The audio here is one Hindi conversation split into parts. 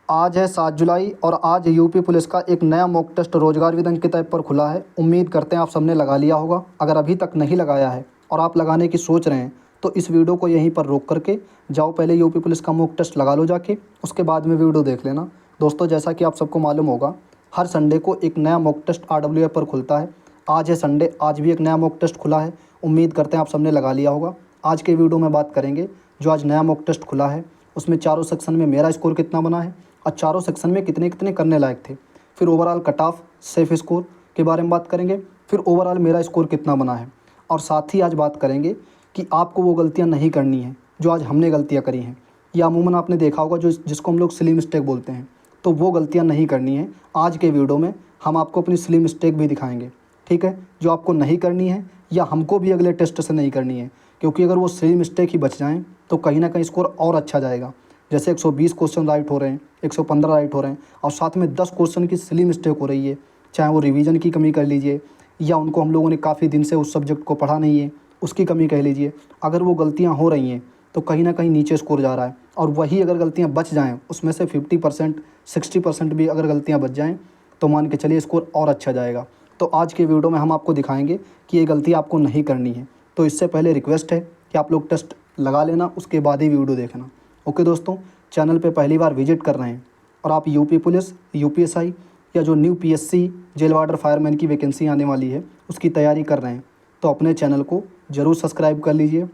आज है 7 जुलाई और आज यूपी पुलिस का एक नया मॉक टेस्ट रोजगार विधन की टाइप पर खुला है। उम्मीद करते हैं आप सबने लगा लिया होगा। अगर अभी तक नहीं लगाया है और आप लगाने की सोच रहे हैं तो इस वीडियो को यहीं पर रोक करके जाओ, पहले यूपी पुलिस का मॉक टेस्ट लगा लो जाके, उसके बाद में वीडियो देख लेना। दोस्तों, जैसा कि आप सबको मालूम होगा, हर संडे को एक नया मॉक टेस्ट RWF पर खुलता है। आज है संडे, आज भी एक नया मॉक टेस्ट खुला है। उम्मीद करते हैं आप सबने लगा लिया होगा। आज के वीडियो में बात करेंगे जो आज नया मॉक टेस्ट खुला है उसमें चारों सेक्शन में मेरा स्कोर कितना बना है और चारों सेक्शन में कितने कितने करने लायक थे। फिर overall cut off safe score के बारे में बात करेंगे। फिर ओवरऑल मेरा स्कोर कितना बना है, और साथ ही आज बात करेंगे कि आपको वो गलतियां नहीं करनी है जो आज हमने गलतियां करी हैं, या अमूमन आपने देखा होगा जिसको हम लोग सिली मिस्टेक बोलते हैं, तो वो गलतियां नहीं करनी है। आज के वीडियो में हम आपको अपनी सिली मिस्टेक भी दिखाएंगे, ठीक है, जो आपको नहीं करनी है या हमको भी अगले टेस्ट से नहीं करनी है। क्योंकि अगर वो सिली मिस्टेक ही बच जाएँ तो कहीं ना कहीं स्कोर और अच्छा जाएगा। जैसे 120 क्वेश्चन राइट हो रहे हैं, 115 राइट हो रहे हैं, और साथ में 10 क्वेश्चन की सिली मिस्टेक हो रही है, चाहे वो रिवीजन की कमी कर लीजिए या उनको हम लोगों ने काफ़ी दिन से उस सब्जेक्ट को पढ़ा नहीं है उसकी कमी कह लीजिए। अगर वो गलतियाँ हो रही हैं तो कहीं ना कहीं नीचे स्कोर जा रहा है, और वही अगर गलतियाँ बच जाएँ, उसमें से 50% 60% भी अगर गलतियाँ बच जाएँ तो मान के चलिए स्कोर और अच्छा जाएगा। तो आज के वीडियो में हम आपको दिखाएंगे कि ये गलती आपको नहीं करनी है। तो इससे पहले रिक्वेस्ट है कि आप लोग टेस्ट लगा लेना, उसके बाद ही वीडियो देखना। ओके दोस्तों, चैनल पे पहली बार विजिट कर रहे हैं और आप यूपी पुलिस, UPSI या जो new PSC jail warder fireman की वैकेंसी आने वाली है उसकी तैयारी कर रहे हैं, तो अपने चैनल को ज़रूर सब्सक्राइब कर लीजिए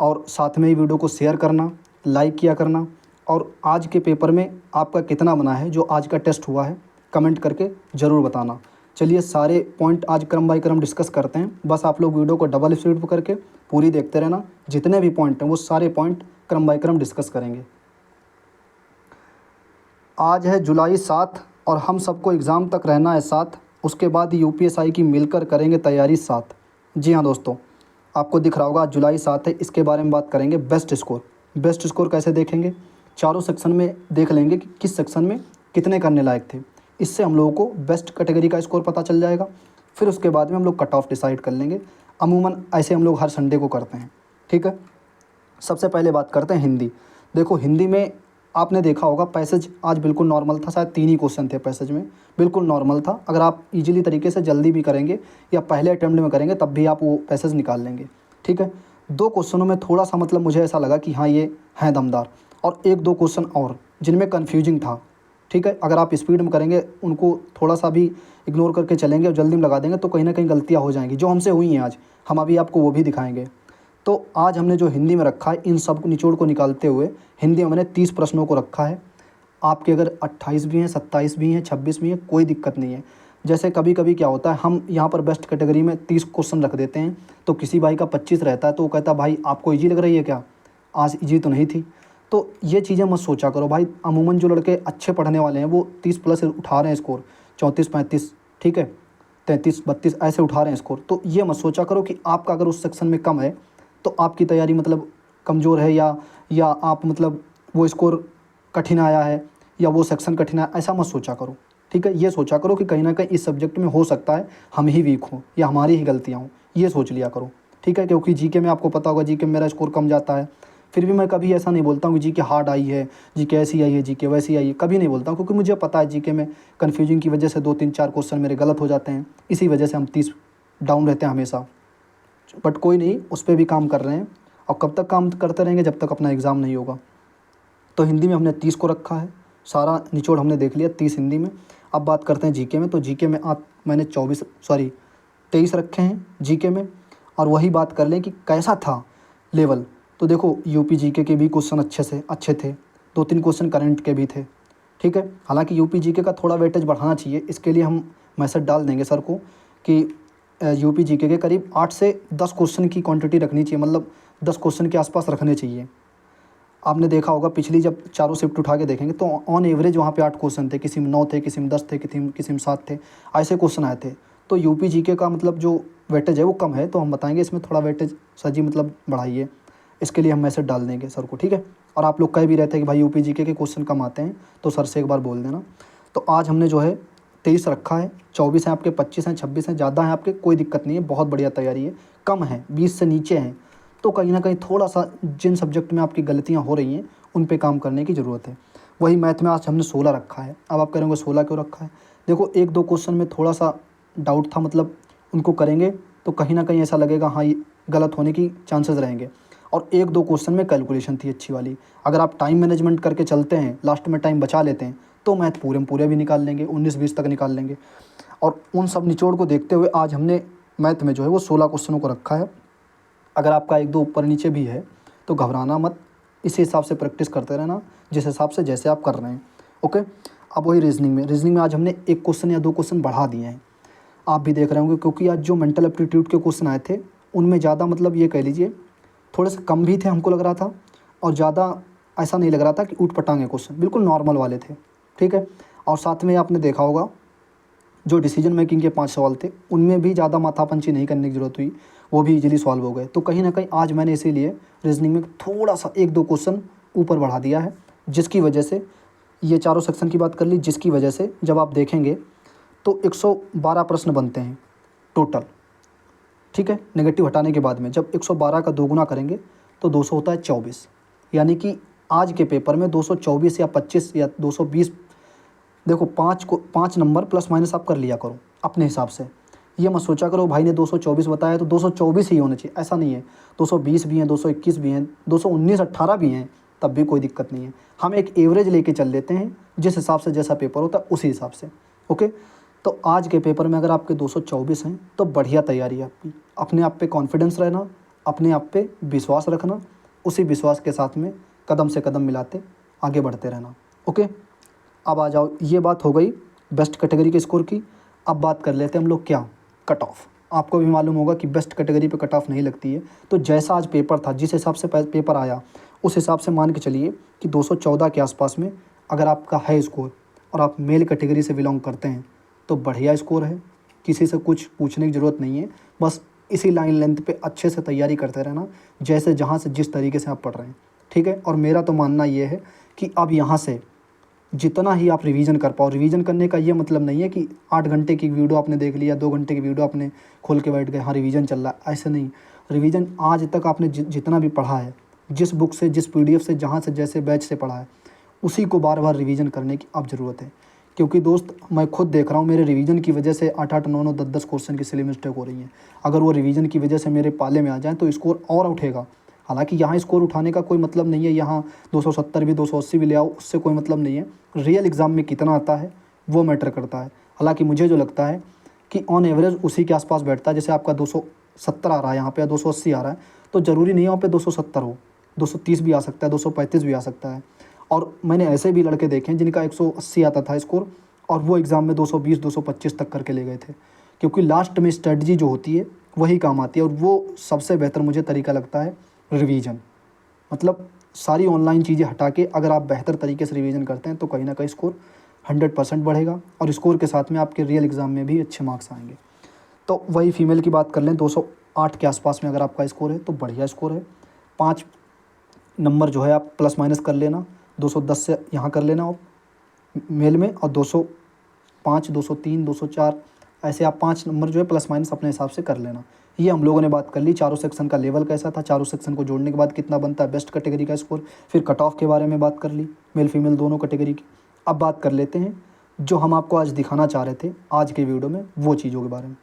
और साथ में ही वीडियो को शेयर करना, लाइक किया करना। और आज के पेपर में आपका कितना बना है जो आज का टेस्ट हुआ है, कमेंट करके ज़रूर बताना। चलिए सारे पॉइंट आज क्रम बाई क्रम डिस्कस करते हैं। बस आप लोग वीडियो को डबल स्पीड पर करके पूरी देखते रहना। जितने भी पॉइंट हैं वो सारे पॉइंट क्रम बाई क्रम डिस्कस करेंगे। आज है जुलाई 7 और हम सबको एग्ज़ाम तक रहना है साथ, उसके बाद UPSI की मिलकर करेंगे तैयारी साथ। जी हाँ दोस्तों, आपको दिख रहा होगा आज जुलाई 7 है। इसके बारे में बात करेंगे बेस्ट स्कोर। बेस्ट स्कोर कैसे देखेंगे, चारों सेक्शन में देख लेंगे कि किस सेक्शन में कितने करने लायक थे। इससे हम लोगों को बेस्ट कैटेगरी का स्कोर पता चल जाएगा। फिर उसके बाद में हम लोग कट ऑफ डिसाइड कर लेंगे। अमूमन ऐसे हम लोग हर संडे को करते हैं, ठीक है। सबसे पहले बात करते हैं हिंदी। देखो, हिंदी में आपने देखा होगा पैसेज आज बिल्कुल नॉर्मल था, शायद 3 ही क्वेश्चन थे पैसेज में, बिल्कुल नॉर्मल था। अगर आप इजीली तरीके से जल्दी भी करेंगे या पहले अटेम्प्ट में करेंगे तब भी आप वो पैसेज निकाल लेंगे, ठीक है। 2 क्वेश्चनों में थोड़ा सा मतलब मुझे ऐसा लगा कि हाँ ये हैं दमदार, और 1-2 क्वेश्चन और जिनमें कन्फ्यूजिंग था, ठीक है। अगर आप स्पीड में करेंगे, उनको थोड़ा सा भी इग्नोर करके चलेंगे और जल्दी में लगा देंगे तो कहीं ना कहीं गलतियाँ हो जाएंगी, जो हमसे हुई हैं आज। हम अभी आपको वो भी दिखाएंगे। तो आज हमने जो हिंदी में रखा है, इन सब निचोड़ को निकालते हुए हिंदी में मैंने 30 प्रश्नों को रखा है। आपके अगर 28 भी हैं, 27 भी हैं, 26 भी हैं, कोई दिक्कत नहीं है। जैसे कभी कभी क्या होता है, हम यहाँ पर बेस्ट कैटेगरी में 30 क्वेश्चन रख देते हैं, तो किसी भाई का 25 रहता है तो वो कहता है भाई आपको ईजी लग रही है क्या, आज ईजी तो नहीं थी। तो ये चीज़ें मत सोचा करो भाई। अमूमन जो लड़के अच्छे पढ़ने वाले हैं वो 30+ उठा रहे हैं स्कोर, 34-35, ठीक है, 33-32 ऐसे उठा रहे हैं स्कोर। तो ये मत सोचा करो कि आपका अगर उस सेक्शन में कम है तो आपकी तैयारी मतलब कमज़ोर है, या आप मतलब वो स्कोर कठिन आया है या वो सेक्शन कठिन आया, ऐसा मत सोचा करो, ठीक है। ये सोचा करो कि कहीं ना कहीं इस सब्जेक्ट में हो सकता है हम ही वीक हों या हमारी ही गलतियाँ हों, ये सोच लिया करो, ठीक है। क्योंकि GK में आपको पता होगा, GK में मेरा स्कोर कम जाता है। फिर भी मैं कभी ऐसा नहीं बोलता हूँ कि GK हार्ड आई है, GK ऐसी आई है, GK वैसी आई है, कभी नहीं बोलता हूँ। क्योंकि मुझे पता है GK में कन्फ्यूजिंग की वजह से 2-3-4 क्वेश्चन मेरे गलत हो जाते हैं, इसी वजह से हम 30 डाउन रहते हैं हमेशा। बट कोई नहीं, उस पर भी काम कर रहे हैं, और कब तक काम करते रहेंगे, जब तक अपना एग्ज़ाम नहीं होगा। तो हिंदी में हमने 30 को रखा है, सारा निचोड़ हमने देख लिया 30 हिंदी में। अब बात करते हैं GK में। तो GK में मैंने 23 रखे हैं GK में। और वही बात कर लें कि कैसा था लेवल। तो देखो, UP GK के भी क्वेश्चन अच्छे थे, 2-3 क्वेश्चन करंट के भी थे, ठीक है। हालांकि UP GK का थोड़ा वेटेज बढ़ाना चाहिए, इसके लिए हम मैसेज डाल देंगे सर को कि UP GK के करीब 8 से 10 क्वेश्चन की क्वांटिटी रखनी चाहिए, मतलब 10 क्वेश्चन के आसपास रखने चाहिए। आपने देखा होगा पिछली जब चारों शिफ्ट उठा के देखेंगे तो ऑन एवरेज वहाँ पे 8 क्वेश्चन थे, किसी में 9 थे, किसी में 10 थे, किसी में 7 थे, ऐसे क्वेश्चन आए थे। तो UP GK का मतलब जो वेटेज है वो कम है, तो हम बताएंगे इसमें थोड़ा वेटेज सर जी मतलब बढ़ाइए। इसके लिए हम मैसेज डाल देंगे सर को, ठीक है। और आप लोग कह भी रहते हैं कि भाई UP GK के क्वेश्चन कम आते हैं, तो सर से एक बार बोल देना। तो आज हमने जो है 23 रखा है, 24 हैं आपके, 25 हैं, 26 हैं, ज़्यादा हैं आपके, कोई दिक्कत नहीं है, बहुत बढ़िया तैयारी है। कम है 20 से नीचे हैं तो कहीं ना कहीं थोड़ा सा जिन सब्जेक्ट में आपकी गलतियां हो रही हैं उन पे काम करने की ज़रूरत है। वही मैथ में आज हमने 16 रखा है। अब आप करेंगे 16 क्यों रखा है? देखो, एक दो क्वेश्चन में थोड़ा सा डाउट था, मतलब उनको करेंगे तो कहीं ना कहीं ऐसा लगेगा हाँ ये गलत होने की चांसेस रहेंगे, और एक दो क्वेश्चन में कैलकुलेशन थी अच्छी वाली। अगर आप टाइम मैनेजमेंट करके चलते हैं, लास्ट में टाइम बचा लेते हैं, तो मैथ पूरे में पूरे भी निकाल लेंगे, 19-20 तक निकाल लेंगे। और उन सब निचोड़ को देखते हुए आज हमने मैथ में जो है वो 16 क्वेश्चनों को रखा है। अगर आपका एक दो ऊपर नीचे भी है तो घबराना मत, इसी हिसाब से प्रैक्टिस करते रहना, जिस हिसाब से जैसे आप कर रहे हैं। ओके, अब वही रीजनिंग में आज हमने एक क्वेश्चन या दो क्वेश्चन बढ़ा दिए हैं। आप भी देख रहे होंगे, क्योंकि आज जो मेंटल एप्टीट्यूड के क्वेश्चन आए थे उनमें ज़्यादा, मतलब ये कह लीजिए थोड़े से कम भी थे हमको लग रहा था, और ज़्यादा ऐसा नहीं लग रहा था कि ऊट पटांगे क्वेश्चन, बिल्कुल नॉर्मल वाले थे। ठीक है, और साथ में आपने देखा होगा जो डिसीजन मेकिंग के 5 सवाल थे उनमें भी ज़्यादा माथापंची नहीं करने की ज़रूरत हुई, वो भी इजीली सॉल्व हो गए। तो कहीं ना कहीं आज मैंने इसीलिए रीजनिंग में थोड़ा सा एक दो क्वेश्चन ऊपर बढ़ा दिया है, जिसकी वजह से ये चारों सेक्शन की बात कर ली, जिसकी वजह से जब आप देखेंगे तो 112 प्रश्न बनते हैं टोटल। ठीक है, नेगेटिव हटाने के बाद में जब 112 का दोगुना करेंगे तो 200 होता है 24, यानी कि आज के पेपर में 224 या 25 या 220, देखो 5 नंबर प्लस माइनस आप कर लिया करो अपने हिसाब से। ये मत सोचा करो भाई ने 224 बताया तो 224 ही होना चाहिए, ऐसा नहीं है। 220 भी हैं, 221 भी हैं, 219 18 भी हैं, तब भी कोई दिक्कत नहीं है। हम एक एवरेज लेके चल लेते हैं, जिस हिसाब से जैसा पेपर होता है उसी हिसाब से। ओके, तो आज के पेपर में अगर आपके 224 हैं तो बढ़िया तैयारी है आपकी। अपने आप पे कॉन्फिडेंस रहना, अपने आप पे विश्वास रखना, उसी विश्वास के साथ में कदम से कदम मिलाते आगे बढ़ते रहना। ओके, अब आ जाओ, ये बात हो गई बेस्ट कैटेगरी के स्कोर की। अब बात कर लेते हैं हम लोग क्या, कट ऑफ। आपको भी मालूम होगा कि बेस्ट कैटेगरी पे कट ऑफ नहीं लगती है, तो जैसा आज पेपर था, जिस हिसाब से पेपर आया, उस हिसाब से मान के चलिए कि 214 के आसपास में अगर आपका है स्कोर और आप मेल कैटेगरी से बिलोंग करते हैं तो बढ़िया स्कोर है, किसी से कुछ पूछने की ज़रूरत नहीं है। बस इसी लाइन लेंथ पे अच्छे से तैयारी करते रहना, जैसे जहाँ से जिस तरीके से आप पढ़ रहे हैं। ठीक है, और मेरा तो मानना ये है कि अब यहाँ से जितना ही आप रिवीजन कर पाओ, रिवीजन करने का ये मतलब नहीं है कि 8 घंटे की वीडियो आपने देख लिया, 2 घंटे की वीडियो आपने खोल के बैठ गए, हाँ रिवीजन चल रहा है, ऐसे नहीं। रिवीजन आज तक आपने जितना भी पढ़ा है, जिस बुक से, जिस पीडीएफ से, जहाँ से जैसे बैच से पढ़ा है, उसी को बार बार रिवीजन करने की अब ज़रूरत है। क्योंकि दोस्त, मैं खुद देख रहा हूँ मेरे रिवीजन की वजह से 8-8, 9-9, 10-10 क्वेश्चन की सिली मिस्टेक हो रही है। अगर वो रिवीजन की वजह से मेरे पाले में आ जाए तो स्कोर और उठेगा। हालांकि यहाँ स्कोर उठाने का कोई मतलब नहीं है, यहाँ 270 भी 280 भी ले आओ, उससे कोई मतलब नहीं है। रियल एग्ज़ाम में कितना आता है वो मैटर करता है। हालांकि मुझे जो लगता है कि ऑन एवरेज उसी के आसपास बैठता है। जैसे आपका 270 आ रहा है यहाँ पे, या 280 आ रहा है, तो ज़रूरी नहीं है वहाँ पे 270 हो, 230 भी आ सकता है, 235 भी आ सकता है। और मैंने ऐसे भी लड़के देखे हैं जिनका 180 आता था स्कोर, और वो एग्ज़ाम में 220 225 तक करके ले गए थे। क्योंकि लास्ट में स्ट्रेटजी जो होती है वही काम आती है, और वो सबसे बेहतर मुझे तरीका लगता है रिवीजन। मतलब सारी ऑनलाइन चीज़ें हटा के अगर आप बेहतर तरीके से रिवीजन करते हैं तो कहीं ना कहीं स्कोर 100% बढ़ेगा, और स्कोर के साथ में आपके रियल एग्ज़ाम में भी अच्छे मार्क्स आएंगे। तो वही फीमेल की बात कर लें, 208 के आसपास में अगर आपका स्कोर है तो बढ़िया स्कोर है। 5 नंबर जो है आप प्लस माइनस कर लेना, 210 से यहाँ कर लेना आप मेल में, और 205, 203, 204, ऐसे आप 5 नंबर जो है प्लस माइनस अपने हिसाब से कर लेना। ये हम लोगों ने बात कर ली चारों सेक्शन का लेवल कैसा था, चारों सेक्शन को जोड़ने के बाद कितना बनता है बेस्ट कैटेगरी का स्कोर। फिर कट ऑफ के बारे में बात कर ली, मेल फीमेल दोनों कैटेगरी की। अब बात कर लेते हैं जो हम आपको आज दिखाना चाह रहे थे आज के वीडियो में, वो चीज़ों के बारे में।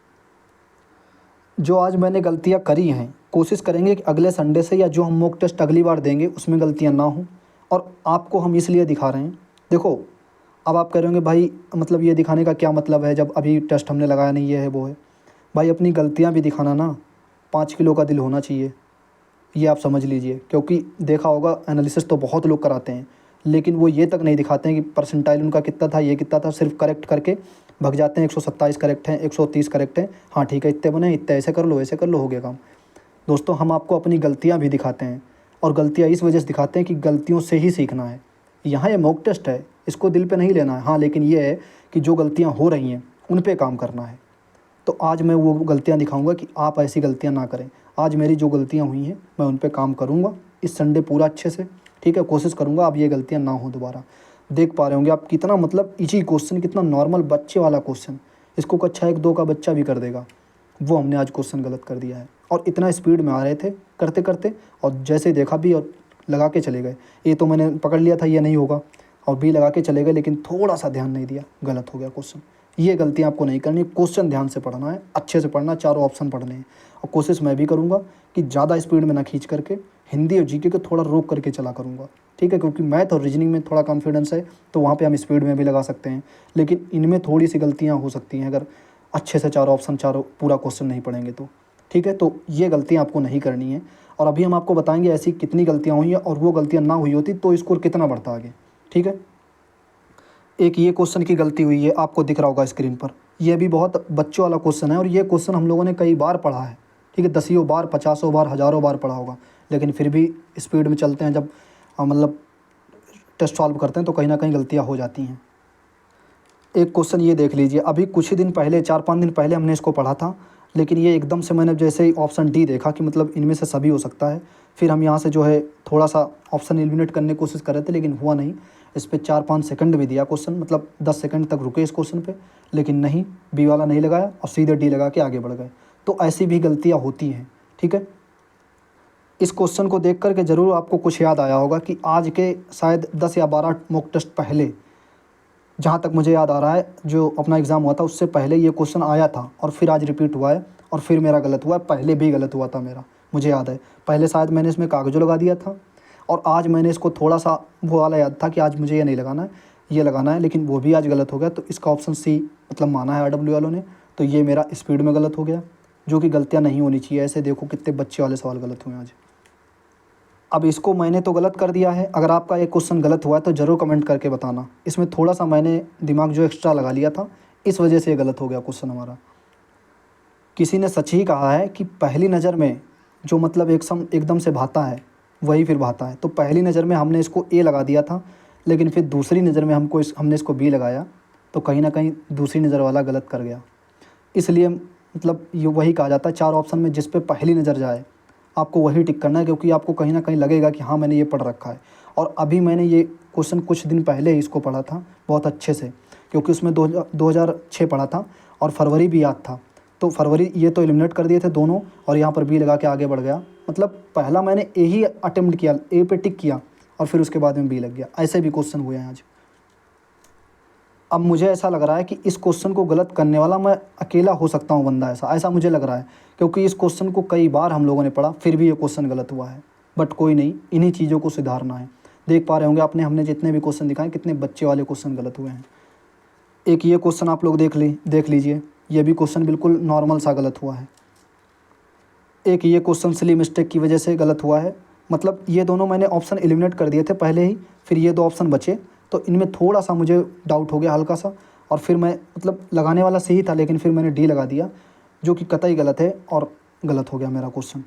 जो आज मैंने गलतियाँ करी हैं, कोशिश करेंगे कि अगले संडे से या जो हम मॉक टेस्ट अगली बार देंगे उसमें गलतियाँ ना हों, और आपको हम इसलिए दिखा रहे हैं। देखो, अब आप कह रहे होंगे भाई मतलब ये दिखाने का क्या मतलब है जब अभी टेस्ट हमने लगाया नहीं, ये है वो है। भाई अपनी गलतियाँ भी दिखाना ना, 5 किलो का दिल होना चाहिए, ये आप समझ लीजिए। क्योंकि देखा होगा एनालिसिस तो बहुत लोग कराते हैं, लेकिन वो ये तक नहीं दिखाते हैं कि परसेंटाइल उनका कितना था, ये कितना था, सिर्फ करेक्ट करके भग जाते हैं। 127 करेक्ट हैं, 130 करेक्ट हैं, हाँ ठीक है इतने बने, इतने ऐसे कर लो, ऐसे कर लो, हो गया काम। दोस्तों, हम आपको अपनी गलतियाँ भी दिखाते हैं, और गलतियाँ इस वजह से दिखाते हैं कि गलतियों से ही सीखना है। यहाँ ये मॉक टेस्ट है, इसको दिल पे नहीं लेना है, हाँ, लेकिन ये है कि जो गलतियाँ हो रही हैं उन पे काम करना है। तो आज मैं वो गलतियाँ दिखाऊंगा कि आप ऐसी गलतियाँ ना करें। आज मेरी जो गलतियाँ हुई हैं मैं उन पे काम करूँगा इस संडे पूरा अच्छे से। ठीक है, कोशिश करूँगा अब ये गलतियाँ ना हो दोबारा। देख पा रहे होंगे आप कितना मतलब इजी क्वेश्चन, कितना नॉर्मल बच्चे वाला क्वेश्चन, इसको कक्षा 1-2 का बच्चा भी कर देगा। वो हमने आज क्वेश्चन गलत कर दिया है, और इतना स्पीड में आ रहे थे करते करते, और जैसे देखा भी और लगा के चले गए। ये तो मैंने पकड़ लिया था ये नहीं होगा, और बी लगा के चले गए, लेकिन थोड़ा सा ध्यान नहीं दिया, गलत हो गया क्वेश्चन। ये गलतियाँ आपको नहीं करनी। क्वेश्चन ध्यान से पढ़ना है, अच्छे से पढ़ना, चारों ऑप्शन पढ़ने हैं। और कोशिश मैं भी करूँगा कि ज़्यादा स्पीड में ना खींच करके हिंदी और जीके को थोड़ा रोक करके चला करूँगा, ठीक है, क्योंकि मैथ और रीजनिंग में थोड़ा कॉन्फिडेंस है, तो वहाँ पे हम स्पीड में भी लगा सकते हैं। लेकिन इनमें थोड़ी सी गलतियाँ हो सकती हैं अगर अच्छे से चारों ऑप्शन, चारों पूरा क्वेश्चन नहीं पढ़ेंगे तो, ठीक है। तो ये गलतियाँ आपको नहीं करनी है। और अभी हम आपको बताएंगे ऐसी कितनी गलतियाँ हुई हैं, और वो गलतियाँ ना हुई होती तो स्कोर कितना बढ़ता आगे, ठीक है। एक ये क्वेश्चन की गलती हुई है, आपको दिख रहा होगा स्क्रीन पर। यह भी बहुत बच्चों वाला क्वेश्चन है, और ये क्वेश्चन हम लोगों ने कई बार पढ़ा है, ठीक है, दसियों बार, 50 बार, हज़ारों बार पढ़ा होगा। लेकिन फिर भी स्पीड में चलते हैं, जब मतलब टेस्ट सॉल्व करते हैं तो कहीं ना कहीं गलतियाँ हो जाती हैं। एक क्वेश्चन ये देख लीजिए, अभी कुछ ही दिन पहले, 4-5 दिन पहले हमने इसको पढ़ा था, लेकिन ये एकदम से मैंने जैसे ही ऑप्शन डी देखा कि मतलब इनमें से सभी हो सकता है, फिर हम यहाँ से जो है थोड़ा सा ऑप्शन एलिमिनेट करने की कोशिश कर रहे थे, लेकिन हुआ नहीं। इस पर 4-5 सेकंड भी दिया क्वेश्चन, मतलब 10 सेकंड तक रुके इस क्वेश्चन पे, लेकिन नहीं, बी वाला नहीं लगाया और सीधे डी लगा के आगे बढ़ गए। तो ऐसी भी गलतियाँ होती हैं, ठीक है। इस क्वेश्चन को देख करके ज़रूर आपको कुछ याद आया होगा कि आज के शायद 10 या 12 मॉक टेस्ट पहले, जहाँ तक मुझे याद आ रहा है, जो अपना एग्ज़ाम हुआ था उससे पहले ये क्वेश्चन आया था, और फिर आज रिपीट हुआ है, और फिर मेरा गलत हुआ है। पहले भी गलत हुआ था मेरा, मुझे याद है। पहले शायद मैंने इसमें कागजों लगा दिया था, और आज मैंने इसको थोड़ा सा वो वाला याद था कि आज मुझे ये नहीं लगाना है, ये लगाना है, लेकिन वो भी आज गलत हो गया। तो इसका ऑप्शन सी मतलब माना है RW वालों ने। तो ये मेरा स्पीड में गलत हो गया, जो कि गलतियाँ नहीं होनी चाहिए। ऐसे देखो कितने बच्चे वाले सवाल गलत हुए आज। अब इसको मैंने तो गलत कर दिया है, अगर आपका एक क्वेश्चन गलत हुआ है तो ज़रूर कमेंट करके बताना। इसमें थोड़ा सा मैंने दिमाग जो एक्स्ट्रा लगा लिया था, इस वजह से ये गलत हो गया क्वेश्चन हमारा। किसी ने सच ही कहा है कि पहली नज़र में जो मतलब एकदम से भाता है वही फिर भाता है। तो पहली नज़र में हमने इसको ए लगा दिया था, लेकिन फिर दूसरी नज़र में हमने इसको बी लगाया, तो कहीं ना कहीं दूसरी नज़र वाला गलत कर गया। इसलिए मतलब ये वही कहा जाता है, 4 ऑप्शन में जिस पे पहली नज़र जाए आपको वही टिक करना है, क्योंकि आपको कहीं ना कहीं लगेगा कि हाँ मैंने ये पढ़ रखा है। और अभी मैंने ये क्वेश्चन कुछ दिन पहले ही इसको पढ़ा था बहुत अच्छे से, क्योंकि उसमें 2006 पढ़ा था और फरवरी भी याद था। तो फरवरी ये तो एलिमिनेट कर दिए थे दोनों, और यहाँ पर बी लगा के आगे बढ़ गया। मतलब पहला मैंने ए ही अटेम्प्ट किया, ए पे टिक किया, और फिर उसके बाद में बी लग गया। ऐसे भी क्वेश्चन हुए हैं आज। अब मुझे ऐसा लग रहा है कि इस क्वेश्चन को गलत करने वाला मैं अकेला हो सकता हूँ बंदा, ऐसा मुझे लग रहा है, क्योंकि इस क्वेश्चन को कई बार हम लोगों ने पढ़ा, फिर भी ये क्वेश्चन गलत हुआ है। बट कोई नहीं, इन्हीं चीज़ों को सुधारना है। देख पा रहे होंगे आपने, हमने जितने भी क्वेश्चन दिखाए, कितने बच्चे वाले क्वेश्चन गलत हुए हैं। एक ये क्वेश्चन आप लोग देख लीजिए, ये भी क्वेश्चन बिल्कुल नॉर्मल सा गलत हुआ है। एक ये क्वेश्चन सिली मिस्टेक की वजह से गलत हुआ है, मतलब ये दोनों मैंने ऑप्शन एलिमिनेट कर दिए थे पहले ही, फिर ये 2 ऑप्शन बचे, तो इनमें थोड़ा सा मुझे डाउट हो गया हल्का सा, और फिर मैं मतलब लगाने वाला सही था, लेकिन फिर मैंने डी लगा दिया, जो कि कतई गलत है, और गलत हो गया मेरा क्वेश्चन।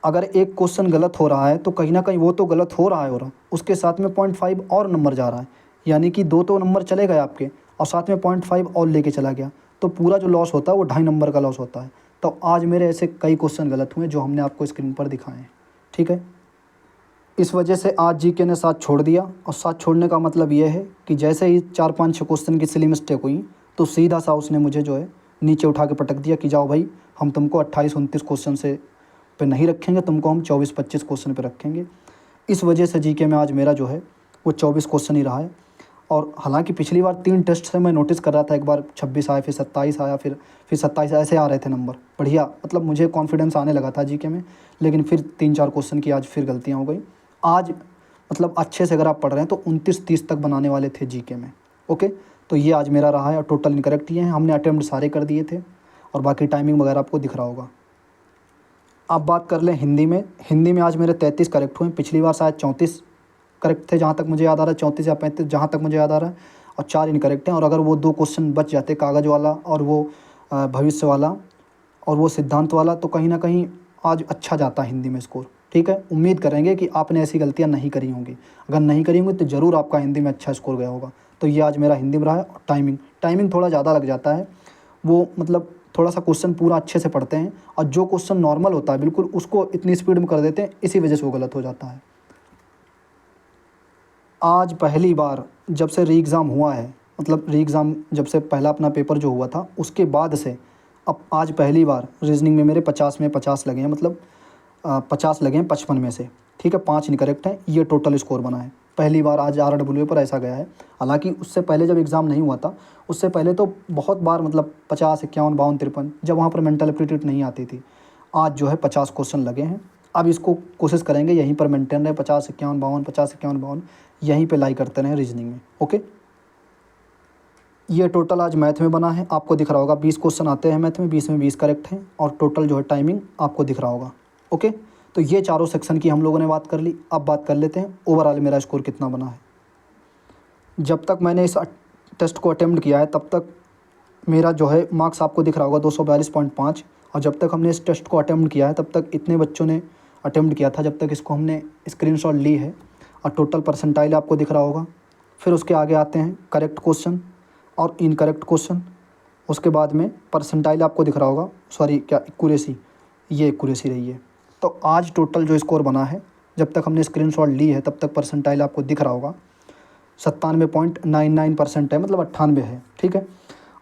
अगर एक क्वेश्चन गलत हो रहा है तो कहीं ना कहीं वो तो गलत हो रहा है, उसके साथ में 0.5 और नंबर जा रहा है, यानी कि 2 तो नंबर चले गए आपके, और साथ में 0.5 और लेके चला गया, तो पूरा जो लॉस होता है वो 2.5 नंबर का लॉस होता है। तो आज मेरे ऐसे कई क्वेश्चन गलत हुए जो हमने आपको स्क्रीन पर दिखाए हैं, ठीक है। इस वजह से आज जीके ने साथ छोड़ दिया, और साथ छोड़ने का मतलब ये है कि जैसे ही 4-5-6 क्वेश्चन की सिली मिस्टेक हुई, तो सीधा सा उसने मुझे जो है नीचे उठा के पटक दिया कि जाओ भाई, हम तुमको 28-29 क्वेश्चन से पे नहीं रखेंगे, तुमको हम 24-25 क्वेश्चन पे रखेंगे। इस वजह से जीके में आज मेरा जो है वो 24 क्वेश्चन ही रहा है। और हालांकि पिछली बार 3 टेस्ट से मैं नोटिस कर रहा था, एक बार 26 आया, फिर 27 आया, फिर 27, ऐसे आ रहे थे नंबर बढ़िया, मतलब मुझे कॉन्फिडेंस आने लगा था जीके में। लेकिन फिर 3-4 क्वेश्चन की आज फिर गलतियाँ हो गई। आज मतलब अच्छे से अगर आप पढ़ रहे हैं तो 29-30 तक बनाने वाले थे जीके में, ओके। तो ये आज मेरा रहा है, और टोटल इनकरेक्ट ही है, हमने अटेम्प्ट सारे कर दिए थे, और बाकी टाइमिंग वगैरह आपको दिख रहा होगा। अब बात कर लें हिंदी में आज मेरे 33 करेक्ट हुए। पिछली बार शायद 34 करेक्ट थे, जहाँ तक मुझे याद आ रहा है, 34 या 35 जहाँ तक मुझे याद आ रहा है, और 4 इनकरेक्ट हैं। और अगर वो 2 क्वेश्चन बच जाते, कागज़ वाला और वो भविष्य वाला और वो सिद्धांत वाला, तो कहीं ना कहीं आज अच्छा जाता है हिंदी में स्कोर, ठीक है। उम्मीद करेंगे कि आपने ऐसी गलतियाँ नहीं करी होंगी, अगर नहीं करी होंगी तो ज़रूर आपका हिंदी में अच्छा स्कोर गया होगा। तो ये आज मेरा हिंदी में रहा है। और टाइमिंग थोड़ा ज़्यादा लग जाता है, वो मतलब थोड़ा सा क्वेश्चन पूरा अच्छे से पढ़ते हैं, और जो क्वेश्चन नॉर्मल होता है बिल्कुल उसको इतनी स्पीड में कर देते हैं, इसी वजह से वो गलत हो जाता है। आज पहली बार जब से री एग्ज़ाम हुआ है, मतलब री एग्ज़ाम जब से पहला अपना पेपर जो हुआ था उसके बाद से अब आज पहली बार रीजनिंग में मेरे 50 में 50 लगे हैं, मतलब 50 लगे हैं 55 में से, ठीक है। 5 इनकरेक्ट हैं, ये टोटल स्कोर बना है। पहली बार आज RWA पर ऐसा गया है। हालांकि उससे पहले जब एग्ज़ाम नहीं हुआ था, उससे पहले तो बहुत बार मतलब 50, 51, 52, 53 जब वहाँ पर मेंटल एप्टीट्यूड नहीं आती थी। आज जो है 50 क्वेश्चन लगे हैं। अब इसको कोशिश करेंगे यहीं पर मेंटेन रहे, 50, 51, 52, 50, 51, 52 यहीं पे लाई करते रहें रीजनिंग में। ओके, ये टोटल आज मैथ में बना है, आपको दिख रहा होगा 20 क्वेश्चन आते हैं मैथ में, 20 में 20 करेक्ट हैं और टोटल जो है टाइमिंग आपको दिख रहा होगा। ओके, तो ये चारों सेक्शन की हम लोगों ने बात कर ली। अब बात कर लेते हैं ओवरऑल मेरा स्कोर कितना बना है। जब तक मैंने इस टेस्ट को अटेम्प्ट किया है तब तक मेरा जो है मार्क्स आपको दिख रहा होगा 242.5, और जब तक हमने इस टेस्ट को अटेम्प्ट किया है तब तक इतने बच्चों ने अटेम्प्ट किया था जब तक इसको हमने स्क्रीनशॉट ली है, और टोटल परसेंटाइल आपको दिख रहा होगा। फिर उसके आगे आते हैं करेक्ट क्वेश्चन और इनकरेक्ट क्वेश्चन, उसके बाद में परसेंटाइल आपको दिख रहा होगा, सॉरी क्या एक्यूरेसी, ये एक्यूरेसी रही है। तो आज टोटल जो स्कोर बना है जब तक हमने स्क्रीनशॉट ली है तब तक परसेंटाइल आपको दिख रहा होगा 97.99% है, मतलब 98 है। ठीक है,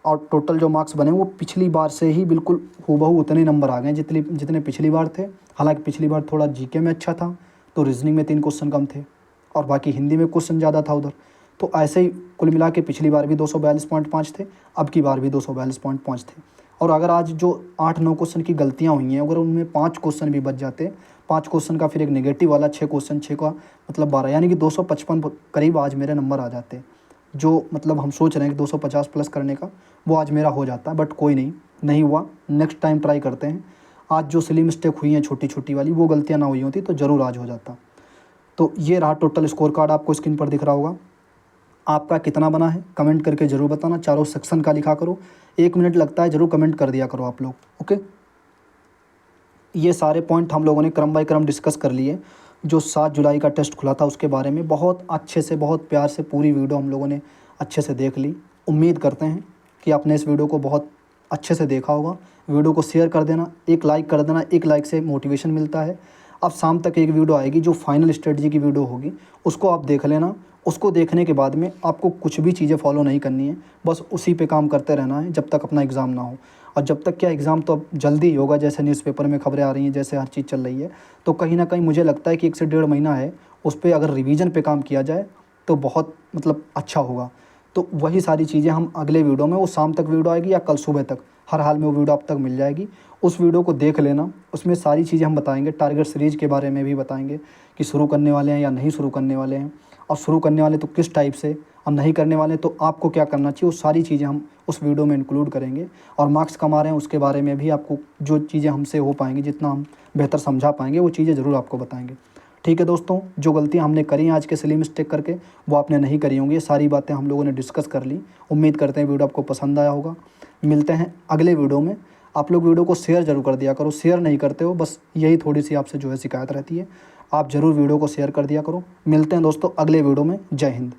और टोटल जो मार्क्स बने वो पिछली बार से ही बिल्कुल हूबहू उतने नंबर आ गए जितने पिछली बार थे। हालांकि पिछली बार थोड़ा जीके में अच्छा था तो रीजनिंग में 3 क्वेश्चन कम थे और बाकी हिंदी में क्वेश्चन ज़्यादा था उधर। तो ऐसे ही कुल मिला के पिछली बार भी 242.5 थे, अब की बार भी 242.5 थे। और अगर आज जो 8-9 क्वेश्चन की गलतियाँ हुई हैं, अगर उनमें 5 क्वेश्चन भी बच जाते, 5 क्वेश्चन का फिर एक नेगेटिव वाला 6 क्वेश्चन, 6 का मतलब 12, यानी कि 255 करीब आज मेरे नंबर आ जाते। जो मतलब हम सोच रहे हैं कि 250 प्लस करने का, वो आज मेरा हो जाता। बट कोई नहीं हुआ, नेक्स्ट टाइम ट्राई करते हैं। आज जो सिली मिस्टेक हुई हैं छोटी छोटी वाली, वो गलतियाँ ना हुई होती तो ज़रूर आज हो जाता। तो ये रहा टोटल स्कोर कार्ड, आपको स्क्रीन पर दिख रहा होगा। आपका कितना बना है कमेंट करके ज़रूर बताना, चारों सेक्शन का लिखा करो। 1 मिनट लगता है, ज़रूर कमेंट कर दिया करो आप लोग। ओके, ये सारे पॉइंट हम लोगों ने क्रम बाय क्रम डिस्कस कर लिए। जो 7 जुलाई का टेस्ट खुला था उसके बारे में बहुत अच्छे से, बहुत प्यार से पूरी वीडियो हम लोगों ने अच्छे से देख ली। उम्मीद करते हैं कि आपने इस वीडियो को बहुत अच्छे से देखा होगा। वीडियो को शेयर कर देना, एक लाइक कर देना, एक लाइक से मोटिवेशन मिलता है। अब शाम तक एक वीडियो आएगी जो फाइनल स्ट्रेटजी की वीडियो होगी, उसको आप देख लेना। उसको देखने के बाद में आपको कुछ भी चीज़ें फॉलो नहीं करनी है, बस उसी पे काम करते रहना है जब तक अपना एग्ज़ाम ना हो। और जब तक क्या, एग्ज़ाम तो अब जल्दी ही होगा, जैसे न्यूज़पेपर में खबरें आ रही हैं, जैसे हर चीज़ चल रही है। तो कहीं ना कहीं मुझे लगता है कि 1 से 1.5 महीना है, उस पर अगर रिवीजन पे काम किया जाए तो बहुत मतलब अच्छा होगा। तो वही सारी चीज़ें हम अगले वीडियो में, वो शाम तक वीडियो आएगी या कल सुबह तक, हर हाल में वो वीडियो आप तक मिल जाएगी। उस वीडियो को देख लेना, उसमें सारी चीज़ें हम बताएंगे। टारगेट सीरीज़ के बारे में भी बताएंगे कि शुरू करने वाले हैं या नहीं शुरू करने वाले हैं, और शुरू करने वाले तो किस टाइप से, और नहीं करने वाले तो आपको क्या करना चाहिए, वो सारी चीज़ें हम उस वीडियो में इंक्लूड करेंगे। और मार्क्स कमा रहे हैं उसके बारे में भी आपको जो चीज़ें हमसे हो पाएंगी, जितना हम बेहतर समझा पाएंगे, वो चीज़ें ज़रूर आपको बताएंगे। ठीक है दोस्तों, जो गलतियाँ हमने करी हैं आज के सिली मिस्टेक करके, वो आपने नहीं करी होंगी। ये सारी बातें हम लोगों ने डिस्कस कर ली। उम्मीद करते हैं वीडियो आपको पसंद आया होगा। मिलते हैं अगले वीडियो में। आप लोग वीडियो को शेयर ज़रूर कर दिया करो, शेयर नहीं करते हो, बस यही थोड़ी सी आपसे जो है शिकायत रहती है। आप ज़रूर वीडियो को शेयर कर दिया करो। मिलते हैं दोस्तों अगले वीडियो में। जय हिंद।